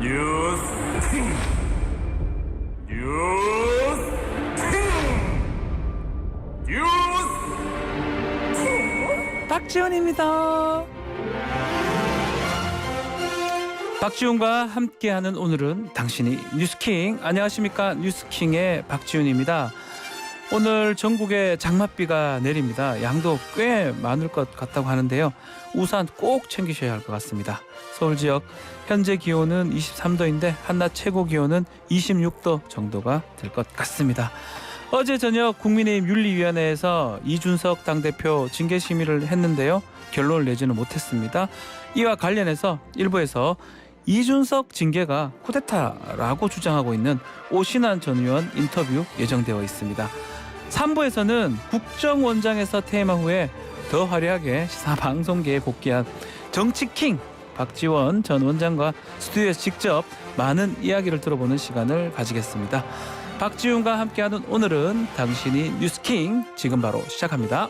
뉴스 뉴스 뉴스 박지훈입니다. 박지훈과 함께하는 오늘은 당신이 뉴스킹. 안녕하십니까, 뉴스킹의 박지훈입니다. 오늘 전국에 장맛비가 내립니다. 양도 꽤 많을 것 같다고 하는데요. 우산 꼭 챙기셔야 할 것 같습니다. 서울 지역 현재 기온은 23도인데 한낮 최고 기온은 26도 정도가 될 것 같습니다. 어제 저녁 국민의힘 윤리위원회에서 이준석 당대표 징계 심의를 했는데요. 결론을 내지는 못했습니다. 이와 관련해서 일부에서 이준석 징계가 쿠데타라고 주장하고 있는 오신환 전 의원 인터뷰 예정되어 있습니다. 3부에서는 국정원장에서 퇴임한 후에 더 화려하게 시사방송계에 복귀한 정치킹 박지원 전 원장과 스튜디오에서 직접 많은 이야기를 들어보는 시간을 가지겠습니다. 박지훈과 함께하는 오늘은 당신이 뉴스킹, 지금 바로 시작합니다.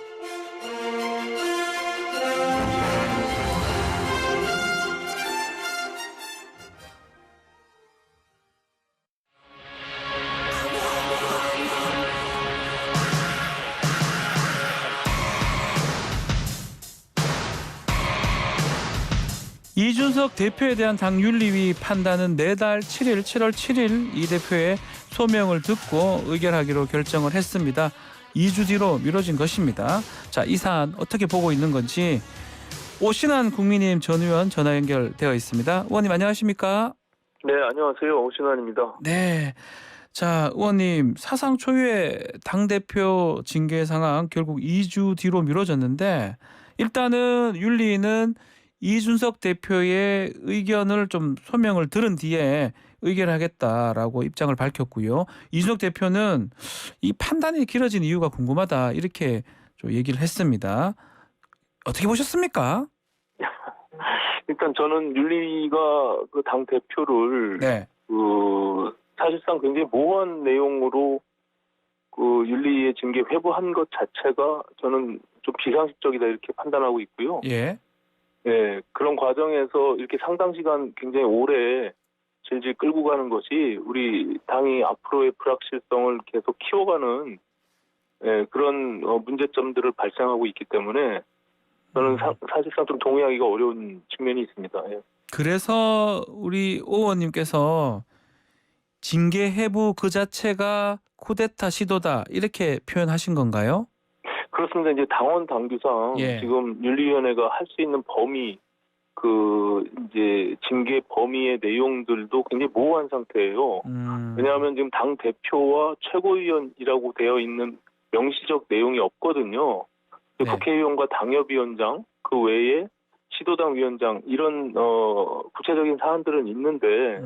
이준석 대표에 대한 당 윤리위 판단은 내달 7일, 7월 7일 이 대표의 소명을 듣고 의결하기로 결정을 했습니다. 2주 뒤로 미뤄진 것입니다. 자, 이 사안 어떻게 보고 있는 건지 오신환 국민의힘 전 의원 전화 연결되어 있습니다. 의원님 안녕하십니까? 네, 안녕하세요. 오신환입니다. 네. 자, 의원님, 사상 초유의 당대표 징계 상황 결국 2주 뒤로 미뤄졌는데, 일단은 윤리위는 이준석 대표의 의견을 좀 소명을 들은 뒤에 의결하겠다라고 입장을 밝혔고요. 이준석 대표는 이 판단이 길어진 이유가 궁금하다, 이렇게 좀 얘기를 했습니다. 어떻게 보셨습니까? 일단 저는 윤리가 그 당 대표를 네. 사실상 굉장히 모호한 내용으로 그 윤리의 징계 회부한 것 자체가 저는 좀 비상식적이다, 이렇게 판단하고 있고요. 예. 네, 그런 과정에서 이렇게 상당 시간 굉장히 오래 질질 끌고 가는 것이 우리 당이 앞으로의 불확실성을 계속 키워가는 그런 문제점들을 발생하고 있기 때문에 저는 사실상 좀 동의하기가 어려운 측면이 있습니다. 예. 그래서 우리 오 의원님께서 징계 해부 그 자체가 쿠데타 시도다, 이렇게 표현하신 건가요? 그렇습니다. 이제 당원 당규상 지금 윤리위원회가 할 수 있는 범위, 이제 징계 범위의 내용들도 굉장히 모호한 상태예요. 왜냐하면 지금 당 대표와 최고위원이라고 되어 있는 명시적 내용이 없거든요. 네. 국회의원과 당협위원장, 그 외에 시도당 위원장, 이런 구체적인 사안들은 있는데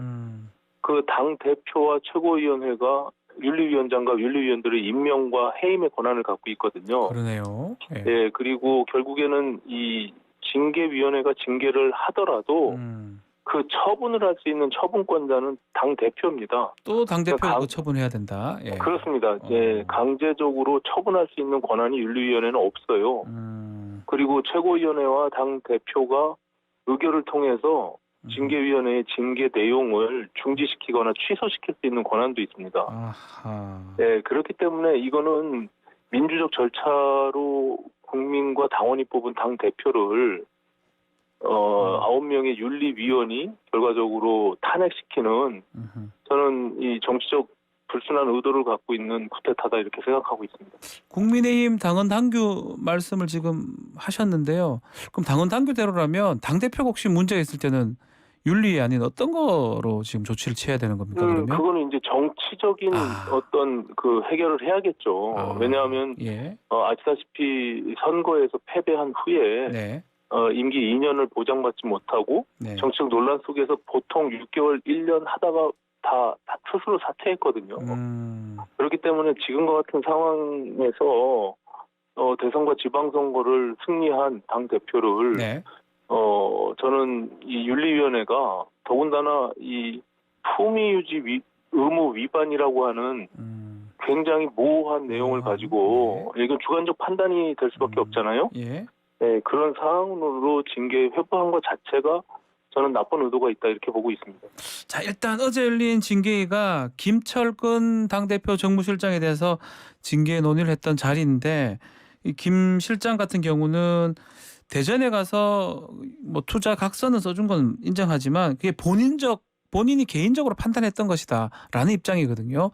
그 당 대표와 최고위원회가 윤리위원장과 윤리위원들의 임명과 해임의 권한을 갖고 있거든요. 그러네요. 예. 예, 그리고 결국에는 이 징계위원회가 징계를 하더라도 그 처분을 할 수 있는 처분권자는 당 대표입니다. 또 당대표가 그러니까 처분해야 된다. 예. 그렇습니다. 예, 강제적으로 처분할 수 있는 권한이 윤리위원회는 없어요. 그리고 최고위원회와 당 대표가 의결을 통해서 징계위원회의 징계 내용을 중지시키거나 취소시킬 수 있는 권한도 있습니다. 아하. 네, 그렇기 때문에 이거는 민주적 절차로 국민과 당원이 뽑은 당 대표를 9명의 윤리위원이 결과적으로 탄핵시키는, 저는 이 정치적 불순한 의도를 갖고 있는 쿠데타다, 이렇게 생각하고 있습니다. 국민의힘 당헌 당규 말씀을 지금 하셨는데요. 그럼 당헌 당규대로라면 당대표가 혹시 문제가 있을 때는 윤리 아닌 어떤 거로 지금 조치를 취해야 되는 겁니까? 그러면? 그거는 이제 정치적인 어떤 그 해결을 해야겠죠. 왜냐하면 아시다시피 선거에서 패배한 후에 네. 임기 2년을 보장받지 못하고 네. 정치적 논란 속에서 보통 6개월, 1년 하다가 다 스스로 사퇴했거든요. 그렇기 때문에 지금과 같은 상황에서 대선과 지방선거를 승리한 당 대표를 네. 저는 이 윤리위원회가 더군다나 이 품위유지 의무 위반이라고 하는 굉장히 모호한 내용을 가지고 이건 주관적 판단이 될 수밖에 없잖아요. 예. 네, 그런 상황으로 징계 회부한 것 자체가 저는 나쁜 의도가 있다 이렇게 보고 있습니다. 자, 일단 어제 열린 징계위가 김철근 당대표 정무실장에 대해서 징계 논의를 했던 자리인데 이 김 실장 같은 경우는 대전에 가서 뭐 투자 각서는 써준 건 인정하지만 그게 본인이 개인적으로 판단했던 것이다라는 입장이거든요.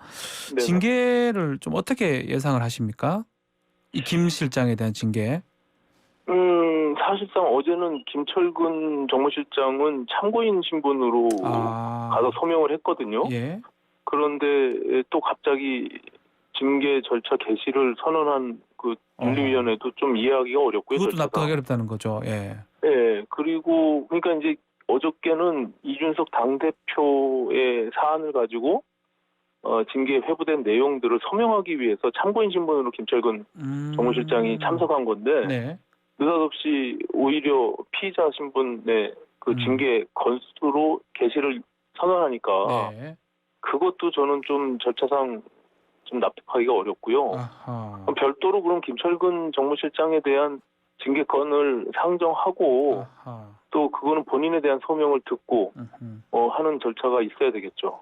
네네. 징계를 좀 어떻게 예상을 하십니까? 이 김 실장에 대한 징계. 사실상 어제는 김철근 정무실장은 참고인 신분으로 가서 서명을 했거든요. 예. 그런데 또 갑자기 징계 절차 개시를 선언한 그 윤리위원회도 좀 이해하기가 어렵고요. 그것도 절차가. 납득하기 어렵다는 거죠. 예. 네, 그리고 그러니까 이제 어저께는 이준석 당대표의 사안을 가지고 징계에 회부된 내용들을 서명하기 위해서 참고인 신분으로 김철근 정무실장이 참석한 건데 네. 느닷없이 오히려 피의자 신분의 그 징계 건수로 개시를 선언하니까 네. 그것도 저는 좀 절차상 좀 납득하기가 어렵고요. 아하. 별도로 그럼 김철근 정무실장에 대한 징계건을 상정하고 아하. 또 그거는 본인에 대한 소명을 듣고 하는 절차가 있어야 되겠죠.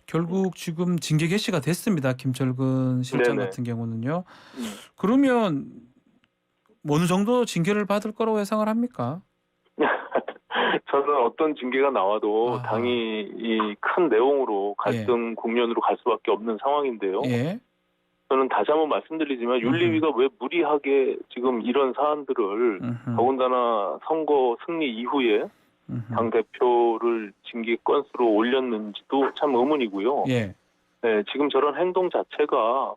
결국 지금 징계 개시가 됐습니다. 김철근 실장 네네. 같은 경우는요. 그러면 어느 정도 징계를 받을 거라고 예상을 합니까? 저는 어떤 징계가 나와도 아하. 당이 이 큰 내용으로 갈등 국면으로 갈 수밖에 없는 상황인데요. 예. 저는 다시 한번 말씀드리지만 윤리위가 왜 무리하게 지금 이런 사안들을 더군다나 선거 승리 이후에 당대표를 징계 건수로 올렸는지도 참 의문이고요. 예. 네, 지금 저런 행동 자체가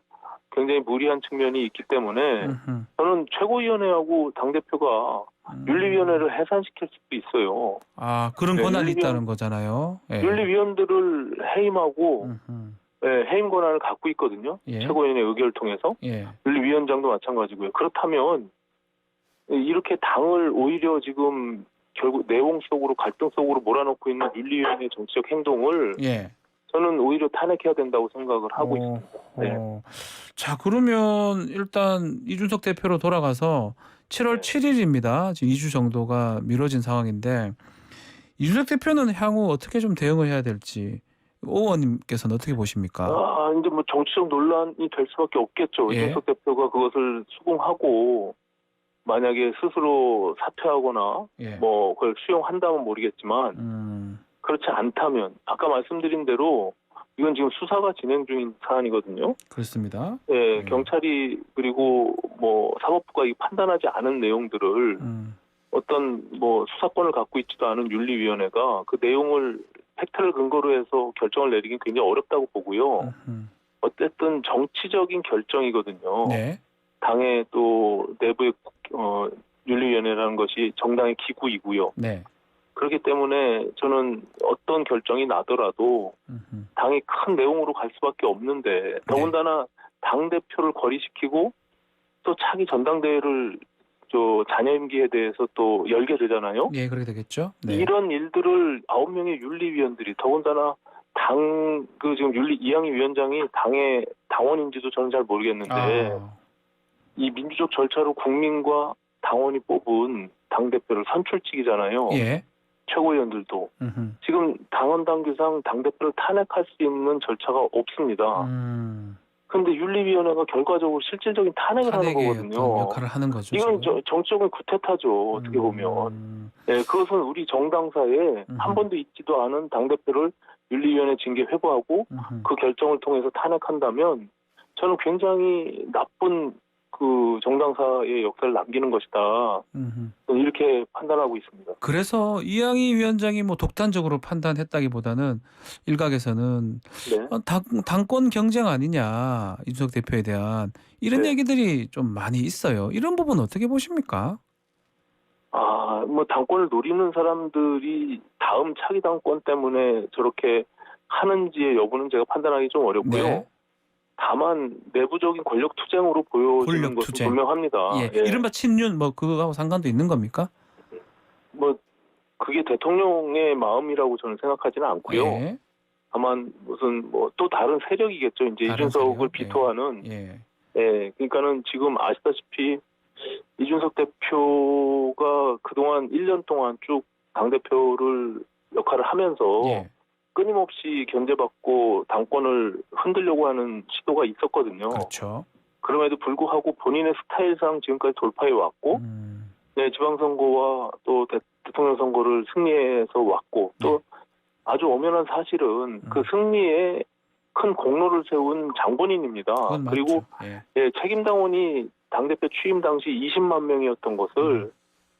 굉장히 무리한 측면이 있기 때문에 저는 최고위원회하고 당대표가 윤리위원회를 해산시킬 수도 있어요. 아, 그런 네, 권한이 있다는 거잖아요. 예. 윤리위원들을 해임하고 해임 권한을 갖고 있거든요. 예. 최고위원회 의결을 통해서. 예. 윤리위원장도 마찬가지고요. 그렇다면 이렇게 당을 오히려 지금 결국 내용 속으로 갈등 속으로 몰아넣고 있는 윤리위원회 정치적 행동을 예. 저는 오히려 탄핵해야 된다고 생각을 하고 있습니다. 네. 자, 그러면 일단 이준석 대표로 돌아가서 7월 7일입니다. 지금 2주 정도가 미뤄진 상황인데 이준석 대표는 향후 어떻게 좀 대응을 해야 될지 오 의원님께서는 어떻게 보십니까? 이제 뭐 정치적 논란이 될 수밖에 없겠죠. 예. 이준석 대표가 그것을 수긍하고 만약에 스스로 사퇴하거나 예. 뭐 그걸 수용한다면 모르겠지만 그렇지 않다면 아까 말씀드린 대로 이건 지금 수사가 진행 중인 사안이거든요. 그렇습니다. 예, 경찰이 그리고 뭐 사법부가 이 판단하지 않은 내용들을 어떤 뭐 수사권을 갖고 있지도 않은 윤리위원회가 그 내용을 팩트를 근거로 해서 결정을 내리긴 굉장히 어렵다고 보고요. 어쨌든 정치적인 결정이거든요. 네. 당의 또 내부의 윤리위원회라는 것이 정당의 기구이고요. 네. 그렇기 때문에 저는 어떤 결정이 나더라도 당이 큰 내용으로 갈 수밖에 없는데 더군다나 당대표를 거리시키고 또 차기 전당대회를 자녀 임기에 대해서 또 열게 되잖아요. 예, 그렇게 되겠죠. 네. 이런 일들을 9명의 윤리위원들이 더군다나 지금 이양희 위원장이 당의 당원인지도 저는 잘 모르겠는데 이 민주적 절차로 국민과 당원이 뽑은 당대표를 선출직이잖아요. 예. 최고위원들도. 지금 당원 당규상 당대표를 탄핵할 수 있는 절차가 없습니다. 그런데 윤리위원회가 결과적으로 실질적인 탄핵을 하는 탄핵의 거거든요. 어떤 역할을 하는 거죠. 이건 지금. 정치적인 구태타죠. 어떻게 보면. 네, 그것은 우리 정당사에 한 번도 있지도 않은 당대표를 윤리위원회 징계 회부하고 그 결정을 통해서 탄핵한다면 저는 굉장히 나쁜 그 정당사의 역사를 남기는 것이다. 이렇게 판단하고 있습니다. 그래서 이양희 위원장이 뭐 독단적으로 판단했다기보다는 일각에서는 네. 당권 경쟁 아니냐 이준석 대표에 대한 이런 네. 얘기들이 좀 많이 있어요. 이런 부분 어떻게 보십니까? 뭐 당권을 노리는 사람들이 다음 차기 당권 때문에 저렇게 하는지의 여부는 제가 판단하기 좀 어렵고요. 네. 다만 내부적인 권력 투쟁으로 보여지는 권력 것은 투쟁. 분명합니다. 예. 이른바 친윤 뭐 그거하고 상관도 있는 겁니까? 뭐 그게 대통령의 마음이라고 저는 생각하지는 않고요. 예. 다만 무슨 뭐 또 다른 세력이겠죠. 이제 다른 이준석을 세력? 비토하는. 예. 예. 그러니까는 지금 아시다시피 이준석 대표가 그동안 1년 동안 쭉 당대표를 역할을 하면서 예. 끊임없이 견제받고 당권을 흔들려고 하는 시도가 있었거든요. 그렇죠. 그럼에도 불구하고 본인의 스타일상 지금까지 돌파해 왔고 네, 지방선거와 또 대통령 선거를 승리해서 왔고 또 아주 엄연한 사실은 그 승리에 큰 공로를 세운 장본인입니다. 그건 맞죠. 그리고 예. 예, 책임당원이 당대표 취임 당시 20만 명이었던 것을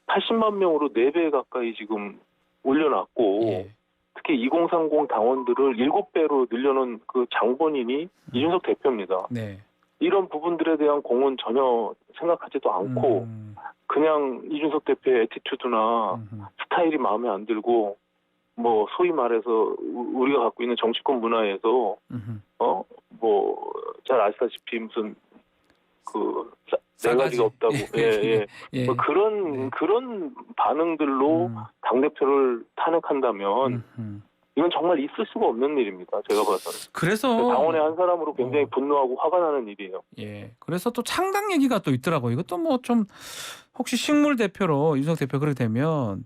80만 명으로 4배 가까이 지금 올려놨고 예. 특히 2030 당원들을 7배로 늘려놓은 그 장본인이 이준석 대표입니다. 네. 이런 부분들에 대한 공은 전혀 생각하지도 않고 그냥 이준석 대표의 애티튜드나 스타일이 마음에 안 들고 뭐 소위 말해서 우리가 갖고 있는 정치권 문화에서 뭐 잘 아시다시피 무슨 그 네 가지가 없다고 예. 뭐 그런 반응들로 당 대표를 탄핵한다면 이건 정말 있을 수가 없는 일입니다. 제가 봐서는. 그래서 당원의 한 사람으로 굉장히 분노하고 화가 나는 일이에요. 예. 그래서 또 창당 얘기가 또 있더라고요. 이것도 뭐 좀 혹시 식물 대표로 이준석 대표 그렇게 되면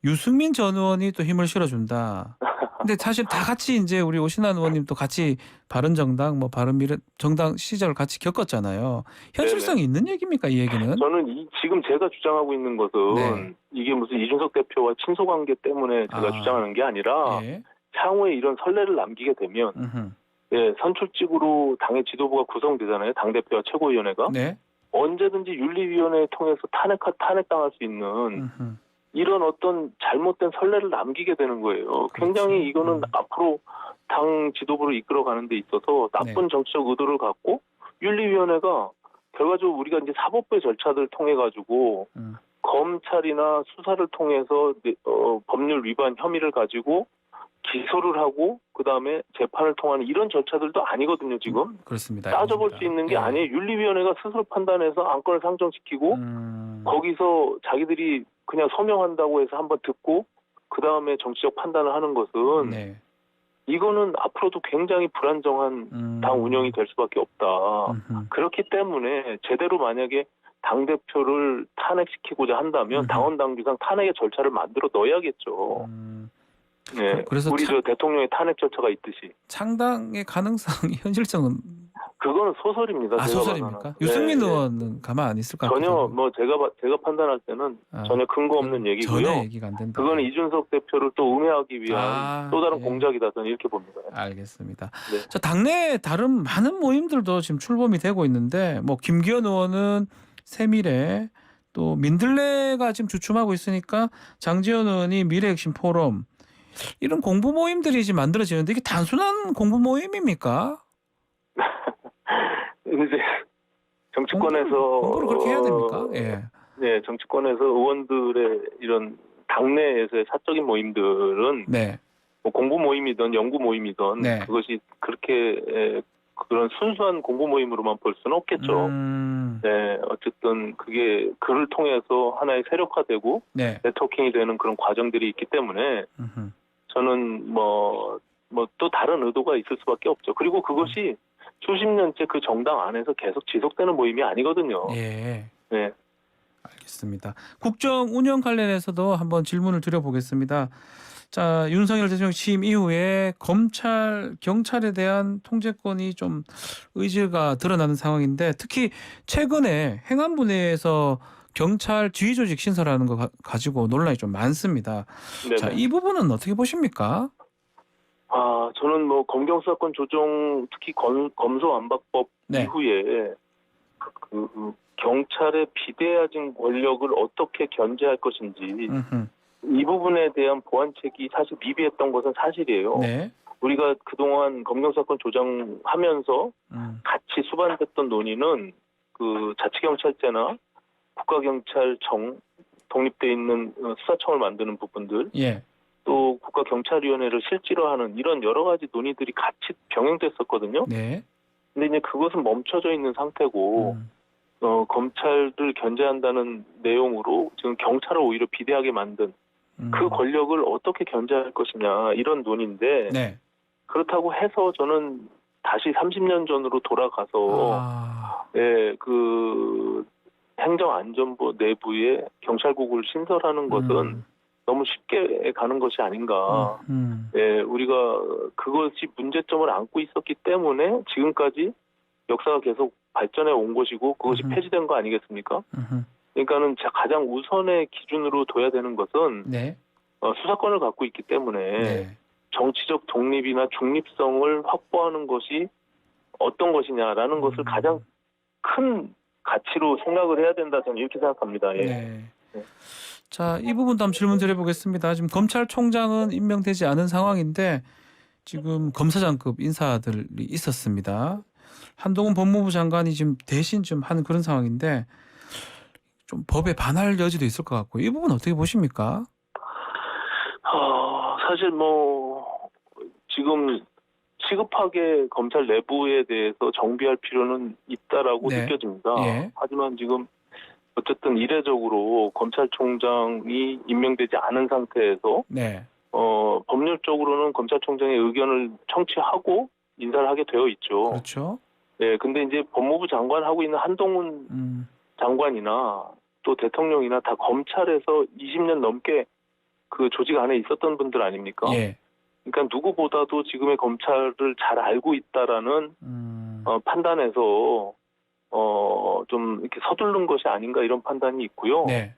유승민 전 의원이 또 힘을 실어준다. 근데 사실 다 같이 이제 우리 오신환 의원님도 같이 바른정당 뭐 바른미래정당 시절을 같이 겪었잖아요. 현실성이 있는 얘기입니까 이 얘기는? 저는 지금 제가 주장하고 있는 것은 이게 무슨 이준석 대표와 친소 관계 때문에 제가 주장하는 게 아니라 향후에 이런 선례를 남기게 되면 예, 선출직으로 당의 지도부가 구성되잖아요. 당대표와 최고위원회가. 언제든지 윤리위원회 통해서 탄핵당할 수 있는 이런 어떤 잘못된 선례를 남기게 되는 거예요. 굉장히 이거는 앞으로 당 지도부를 이끌어가는 데 있어서 나쁜 정치적 의도를 갖고 윤리위원회가 결과적으로 우리가 이제 사법부의 절차들을 통해 가지고 검찰이나 수사를 통해서 법률 위반 혐의를 가지고 기소를 하고 그다음에 재판을 통하는 이런 절차들도 아니거든요. 지금 그렇습니다. 따져볼 수 있는 게 아니에요. 윤리위원회가 스스로 판단해서 안건을 상정시키고 거기서 자기들이 그냥 서명한다고 해서 한번 듣고 그다음에 정치적 판단을 하는 것은 이거는 앞으로도 굉장히 불안정한 당 운영이 될 수밖에 없다. 그렇기 때문에 제대로 만약에 당대표를 탄핵시키고자 한다면 당원 당규상 탄핵의 절차를 만들어 넣어야겠죠. 네, 그래서 우리 저 대통령의 탄핵 절차가 있듯이. 창당의 가능성이 현실성은 그거는 소설입니다. 제가 소설입니까? 봐서는. 유승민 의원은 가만 안 있을 것 같아요. 전혀 뭐 제가 판단할 때는 전혀 근거 없는 얘기고요. 전혀 얘기가 안 된다. 그거는 이준석 대표를 또 음해하기 위한 또 다른 공작이다 저는 이렇게 봅니다. 알겠습니다. 자, 당내 다른 많은 모임들도 지금 출범이 되고 있는데 뭐 김기현 의원은 새미래 또 민들레가 지금 주춤하고 있으니까 장지현 의원이 미래핵심 포럼 이런 공부 모임들이 지금 만들어지는데 이게 단순한 공부 모임입니까? 이제 정치권에서 공부를 그렇게 해야 됩니까? 예. 네, 정치권에서 의원들의 이런 당내에서의 사적인 모임들은 뭐 공부 모임이든 연구 모임이든 그것이 그렇게 그런 순수한 공부 모임으로만 볼 수는 없겠죠. 네, 어쨌든 그게 그를 통해서 하나의 세력화되고 네트워킹이 되는 그런 과정들이 있기 때문에 저는 뭐 또 다른 의도가 있을 수밖에 없죠. 그리고 그것이 수십 년째 그 정당 안에서 계속 지속되는 모임이 아니거든요. 네. 알겠습니다. 국정 운영 관련해서도 한번 질문을 드려보겠습니다. 자, 윤석열 대통령 취임 이후에 검찰, 경찰에 대한 통제권이 좀 의지가 드러나는 상황인데 특히 최근에 행안부 내에서 경찰 지휘 조직 신설하는 거 가지고 논란이 좀 많습니다. 자, 이 부분은 어떻게 보십니까? 저는 뭐 검경수사권 조정 특히 검소완박법 이후에 그 경찰의 비대해진 권력을 어떻게 견제할 것인지 이 부분에 대한 보완책이 사실 미비했던 것은 사실이에요. 우리가 그동안 검경수사권 조정하면서 같이 수반됐던 논의는 그 자치경찰제나 국가경찰청 독립돼 있는 수사청을 만드는 부분들 또 국가경찰위원회를 실제로 하는 이런 여러 가지 논의들이 같이 병행됐었거든요. 근데 이제 그것은 멈춰져 있는 상태고 검찰을 견제한다는 내용으로 지금 경찰을 오히려 비대하게 만든 그 권력을 어떻게 견제할 것이냐 이런 논의인데 그렇다고 해서 저는 다시 30년 전으로 돌아가서 그 행정안전부 내부에 경찰국을 신설하는 것은 너무 쉽게 가는 것이 아닌가. 예, 우리가 그것이 문제점을 안고 있었기 때문에 지금까지 역사가 계속 발전해 온 것이고 그것이 폐지된 거 아니겠습니까? 그러니까는 가장 우선의 기준으로 둬야 되는 것은 네. 수사권을 갖고 있기 때문에 네. 정치적 독립이나 중립성을 확보하는 것이 어떤 것이냐라는 것을 가장 큰 가치로 생각을 해야 된다 저는 이렇게 생각합니다. 예. 네. 자, 이 부분도 한번 질문 드려보겠습니다. 지금 검찰총장은 임명되지 않은 상황인데 지금 검사장급 인사들이 있었습니다. 한동훈 법무부 장관이 지금 대신 좀 하는 그런 상황인데 좀 법에 반할 여지도 있을 것 같고 이 부분 어떻게 보십니까? 사실 뭐 지금 시급하게 검찰 내부에 대해서 정비할 필요는 있다라고 네. 느껴집니다. 예. 하지만 지금 어쨌든 이례적으로 검찰총장이 임명되지 않은 상태에서 네. 법률적으로는 검찰총장의 의견을 청취하고 인사를 하게 되어 있죠. 그렇죠. 네, 근데 이제 법무부 장관 하고 있는 한동훈 장관이나 또 대통령이나 다 검찰에서 20년 넘게 그 조직 안에 있었던 분들 아닙니까? 예. 그러니까 누구보다도 지금의 검찰을 잘 알고 있다라는 판단에서 좀 이렇게 서두른 것이 아닌가 이런 판단이 있고요. 네.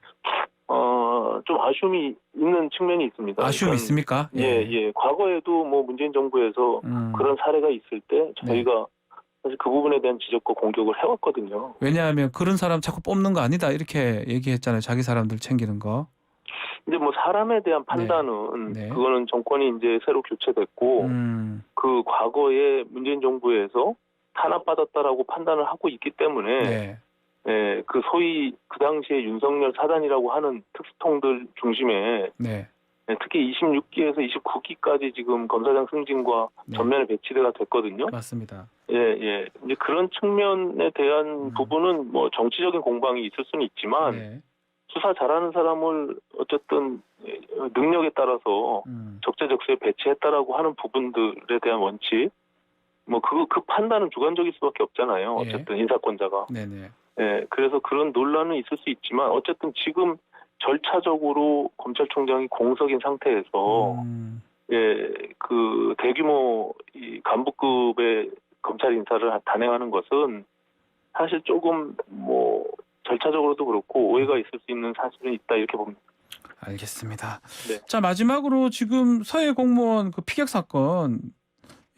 좀 아쉬움이 있는 측면이 있습니다. 아쉬움이 그러니까, 있습니까? 예. 과거에도 뭐 문재인 정부에서 그런 사례가 있을 때 저희가 사실 그 부분에 대한 지적과 공격을 해왔거든요. 왜냐하면 그런 사람 자꾸 뽑는 거 아니다 이렇게 얘기했잖아요. 자기 사람들 챙기는 거. 근데 뭐 사람에 대한 판단은 네. 그거는 정권이 이제 새로 교체됐고 그 과거에 문재인 정부에서 탄압받았다라고 판단을 하고 있기 때문에 네. 예, 그 소위 그 당시에 윤석열 사단이라고 하는 특수통들 중심에 네. 특히 26기에서 29기까지 지금 검사장 승진과 네. 전면에 배치가 됐거든요. 맞습니다. 예. 이제 그런 측면에 대한 부분은 뭐 정치적인 공방이 있을 수는 있지만 네. 수사 잘하는 사람을 어쨌든 능력에 따라서 적재적소에 배치했다라고 하는 부분들에 대한 원칙, 뭐 그 판단은 주관적일 수밖에 없잖아요. 어쨌든 인사권자가. 네네. 예, 그래서 그런 논란은 있을 수 있지만 어쨌든 지금 절차적으로 검찰총장이 공석인 상태에서 예, 그 대규모 이 간부급의 검찰 인사를 단행하는 것은 사실 조금 뭐 절차적으로도 그렇고 오해가 있을 수 있는 사실은 있다 이렇게 봅니다. 알겠습니다. 네. 자, 마지막으로 지금 서해 공무원 그 피격 사건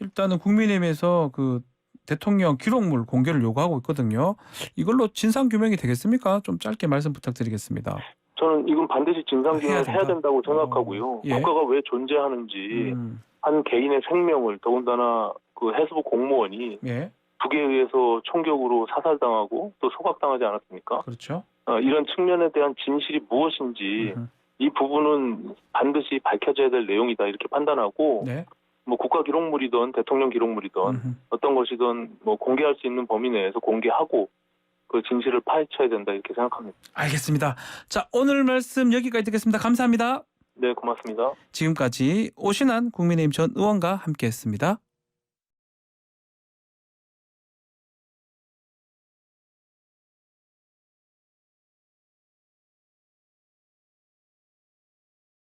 일단은 국민의힘에서 그 대통령 기록물 공개를 요구하고 있거든요. 이걸로 진상 규명이 되겠습니까? 좀 짧게 말씀 부탁드리겠습니다. 저는 이건 반드시 진상 규명을 해야 해야 된다고 생각하고요. 예. 국가가 왜 존재하는지 한 개인의 생명을 더군다나 그 해수부 공무원이 예. 북에 의해서 총격으로 사살당하고 또 소각당하지 않았습니까? 그렇죠. 이런 측면에 대한 진실이 무엇인지 이 부분은 반드시 밝혀져야 될 내용이다 이렇게 판단하고 네. 뭐 국가 기록물이든 대통령 기록물이든 어떤 것이든 뭐 공개할 수 있는 범위 내에서 공개하고 그 진실을 파헤쳐야 된다 이렇게 생각합니다. 알겠습니다. 자, 오늘 말씀 여기까지 듣겠습니다. 감사합니다. 네, 고맙습니다. 지금까지 오신환 국민의힘 전 의원과 함께했습니다.